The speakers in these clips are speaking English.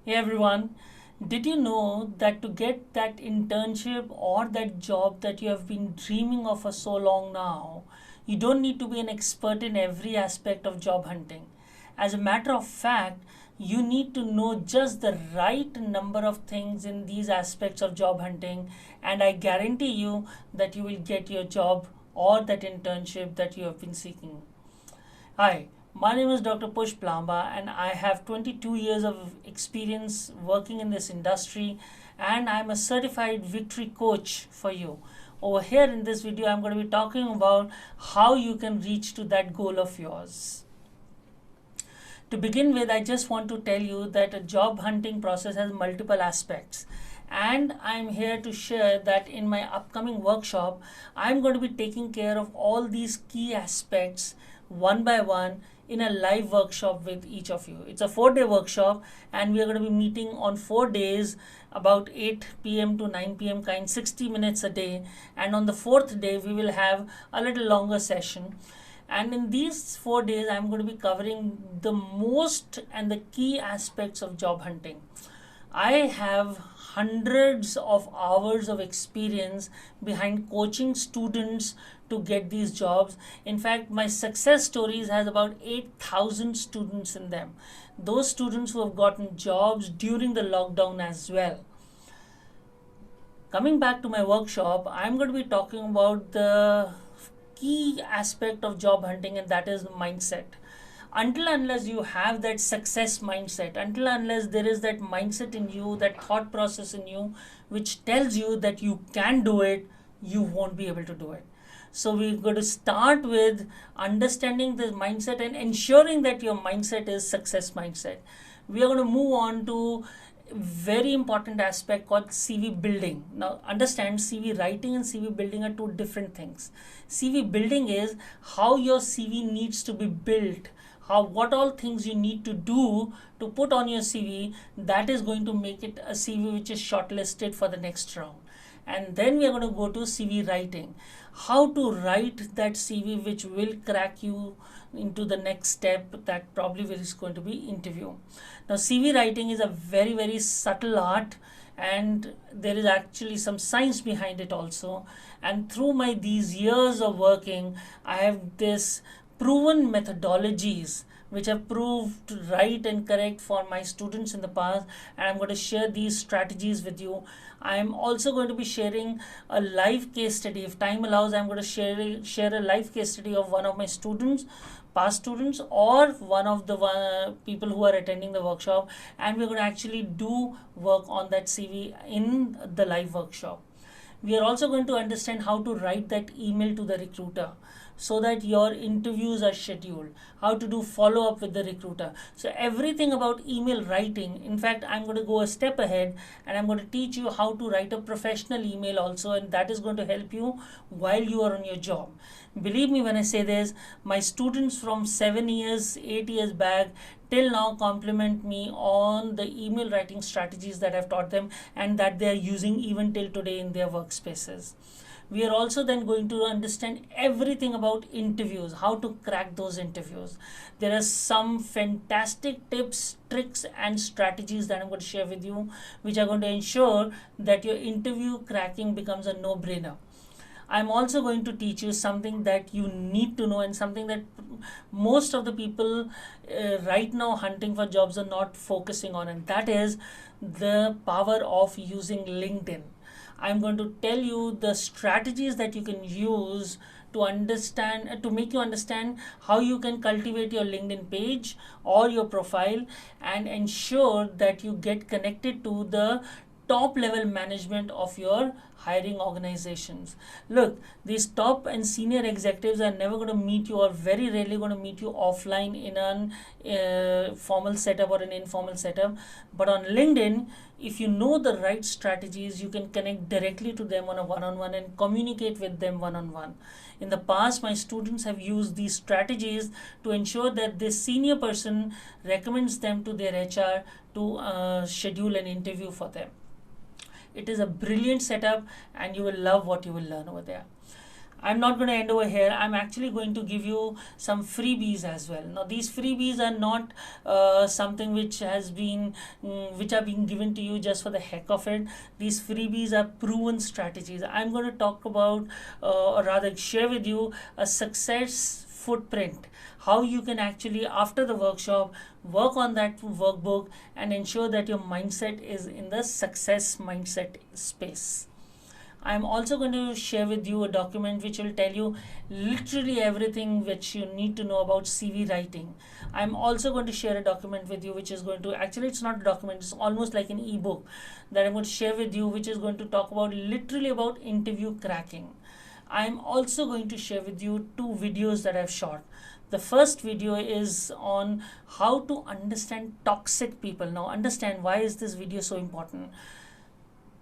Hey everyone, did you know that to get that internship or that job that you have been dreaming of for so long now, you don't need to be an expert in every aspect of job hunting. As a matter of fact, you need to know just the right number of things in these aspects of job hunting, and I guarantee you that you will get your job or that internship that you have been seeking. Hi, my name is Dr. Push Plamba, and I have 22 years of experience working in this industry, and I'm a certified victory coach for you. Over here in this video, I'm going to be talking about how you can reach to that goal of yours. To begin with, I just want to tell you that a job hunting process has multiple aspects. And I'm here to share that in my upcoming workshop, I'm going to be taking care of all these key aspects one by one in a live workshop with each of you. It's a 4-day workshop, and we are going to be meeting on 4 days about 8 p.m. to 9 p.m. kind, 60 minutes a day. And on the fourth day, we will have a little longer session, and in these 4 days, I'm going to be covering the most and the key aspects of job hunting. I have hundreds of hours of experience behind coaching students to get these jobs. In fact, my success stories has about 8,000 students in them. Those students who have gotten jobs during the lockdown as well. Coming back to my workshop, I'm going to be talking about the key aspect of job hunting, and that is mindset. Until unless you have that success mindset, until unless there is that mindset in you, that thought process in you which tells you that you can do it, you won't be able to do it. So we're going to start with understanding the mindset and ensuring that your mindset is success mindset. We are going to move on to very important aspect called CV building. Now understand, CV writing and CV building are two different things. CV building is how your CV needs to be built, how what all things you need to do to put on your CV that is going to make it a CV which is shortlisted for the next round. And then we are going to go to CV writing, how to write that CV which will crack you into the next step, that probably is going to be interview. Now CV writing is a very subtle art, and there is actually some science behind it also. And through my these years of working, I have this proven methodologies which have proved right and correct for my students in the past, and I'm going to share these strategies with you. I'm also going to be sharing a live case study. If time allows, I'm going to share a live case study of one of my students, past students, or one of the people who are attending the workshop, and we're going to actually do work on that CV in the live workshop. We are also going to understand how to write that email to the recruiter so that your interviews are scheduled, how to do follow up with the recruiter. So everything about email writing. In fact, I'm going to go a step ahead, and I'm going to teach you how to write a professional email also, and that is going to help you while you are on your job. Believe me when I say this, my students from 7 years, 8 years back till now compliment me on the email writing strategies that I've taught them and that they are using even till today in their workspaces. We are also then going to understand everything about interviews, how to crack those interviews. There are some fantastic tips, tricks, and strategies that I'm going to share with you, which are going to ensure that your interview cracking becomes a no-brainer. I'm also going to teach you something that you need to know, and something that most of the people right now hunting for jobs are not focusing on, and that is the power of using LinkedIn. I'm going to tell you the strategies that you can use to understand, to make you understand how you can cultivate your LinkedIn page or your profile and ensure that you get connected to the top level management of your hiring organizations. Look, these top and senior executives are never going to meet you, or very rarely going to meet you offline in an formal setup or an informal setup. But on LinkedIn, if you know the right strategies, you can connect directly to them on a one-on-one and communicate with them one-on-one. In the past, my students have used these strategies to ensure that this senior person recommends them to their HR to schedule an interview for them. It is a brilliant setup, and you will love what you will learn over there. I'm not going to end over here. I'm actually going to give you some freebies as well. Now, these freebies are not something which has been which are being given to you just for the heck of it. These freebies are proven strategies. I'm going to talk about, or rather, share with you a success footprint, how you can actually, after the workshop, work on that workbook and ensure that your mindset is in the success mindset space. I'm also going to share with you a document which will tell you literally everything which you need to know about CV writing. I'm also going to share a document with you which is going to, actually it's not a document, it's almost like an ebook that I'm going to share with you, which is going to talk about literally about interview cracking. I'm also going to share with you 2 videos that I've shot. The first video is on how to understand toxic people. Now understand, why is this video so important?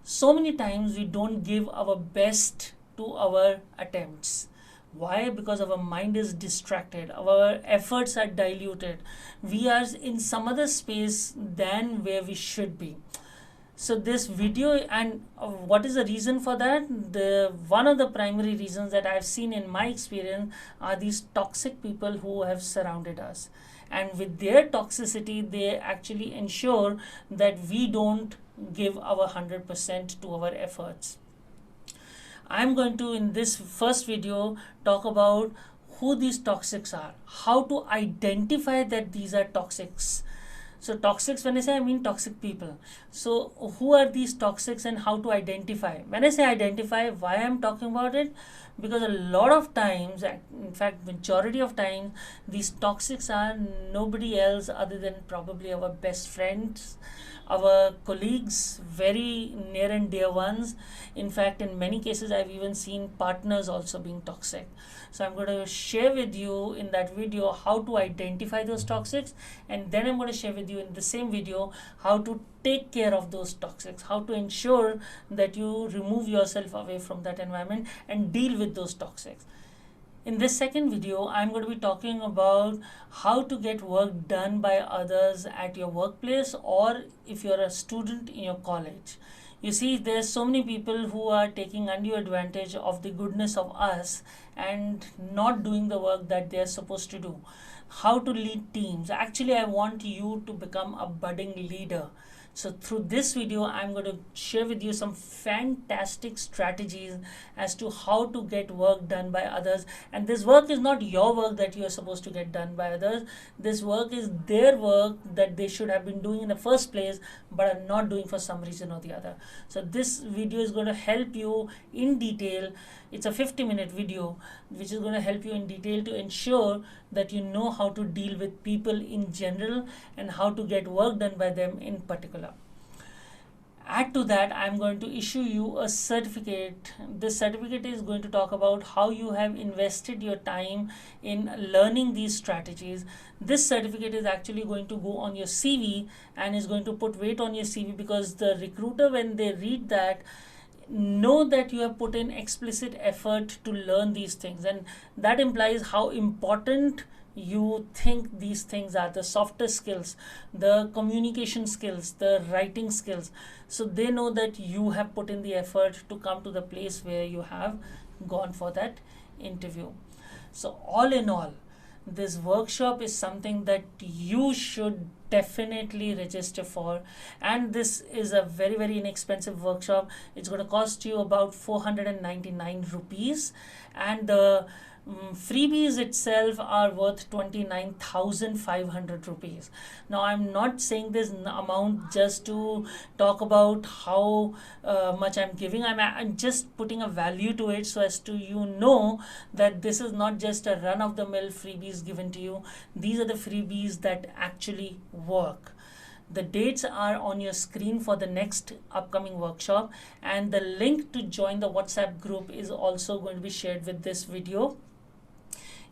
So many times we don't give our best to our attempts. Why? Because our mind is distracted, our efforts are diluted, we are in some other space than where we should be. So this video, and what is the reason for that? The one of the primary reasons that I've seen in my experience are these toxic people who have surrounded us, and with their toxicity they actually ensure that we don't give our 100% to our efforts. I'm going to, in this first video, talk about who these toxics are, how to identify that these are toxics. So toxics, when I say, I mean toxic people. So who are these toxics and how to identify? When I say identify, why I'm talking about it? Because a lot of times, in fact majority of times, these toxics are nobody else other than probably our best friends, our colleagues, very near and dear ones. In fact, in many cases I've even seen partners also being toxic. So I'm going to share with you in that video how to identify those toxics, and then I'm going to share with you in the same video how to take care of those toxics, how to ensure that you remove yourself away from that environment and deal with those toxics. In this second video, I'm going to be talking about how to get work done by others at your workplace, or if you're a student in your college. You see, there's so many people who are taking undue advantage of the goodness of us and not doing the work that they're supposed to do. How to lead teams. Actually, I want you to become a budding leader. So through this video, I'm going to share with you some fantastic strategies as to how to get work done by others. And this work is not your work that you are supposed to get done by others. This work is their work that they should have been doing in the first place, but are not doing for some reason or the other. So this video is going to help you in detail. It's a 50-minute video which is going to help you in detail to ensure that you know how to deal with people in general and how to get work done by them in particular. Add to that, I'm going to issue you a certificate. This certificate is going to talk about how you have invested your time in learning these strategies. This certificate is actually going to go on your CV and is going to put weight on your CV, because the recruiter, when they read that, know that you have put in explicit effort to learn these things, and that implies how important you think these things are, the softer skills, the communication skills, the writing skills. So they know that you have put in the effort to come to the place where you have gone for that interview. So all in all, this workshop is something that you should definitely register for, and this is a very, very inexpensive workshop. It's going to cost you about 499 rupees, and the freebies itself are worth 29,500 rupees. Now I'm not saying this amount just to talk about how much I'm giving. I'm just putting a value to it so as to know that this is not just a run-of-the-mill freebies given to you. These are the freebies that actually work. The dates are on your screen for the next upcoming workshop, and the link to join the WhatsApp group is also going to be shared with this video.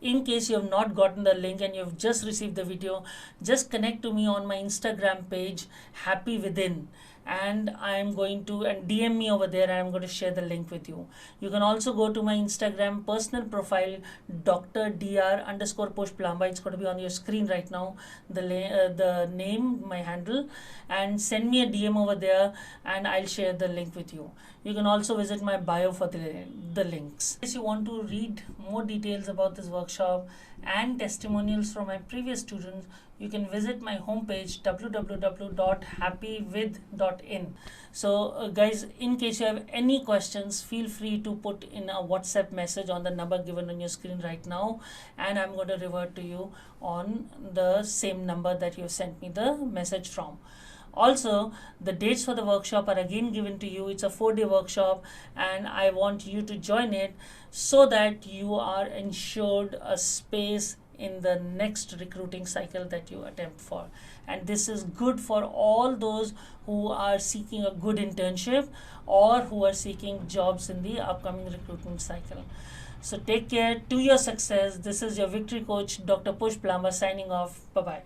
In case you have not gotten the link and you have just received the video, just connect to me on my Instagram page, Happy Within, and I'm going to, and DM me over there, and I'm going to share the link with you. You can also go to my Instagram personal profile, Dr. Dr. underscore Push Plamba. It's going to be on your screen right now, the name, my handle, and send me a DM over there, and I'll share the link with you. You can also visit my bio for the links. If you want to read more details about this workshop and testimonials from my previous students, you can visit my homepage www.happywith.in. So guys, in case you have any questions, feel free to put in a WhatsApp message on the number given on your screen right now, and I'm going to revert to you on the same number that you sent me the message from. Also, the dates for the workshop are again given to you. It's a 4-day workshop, and I want you to join it so that you are ensured a space in the next recruiting cycle that you attempt for. And this is good for all those who are seeking a good internship or who are seeking jobs in the upcoming recruitment cycle. So take care, to your success. This is your victory coach, Dr. Push Plamba, signing off. Bye-bye.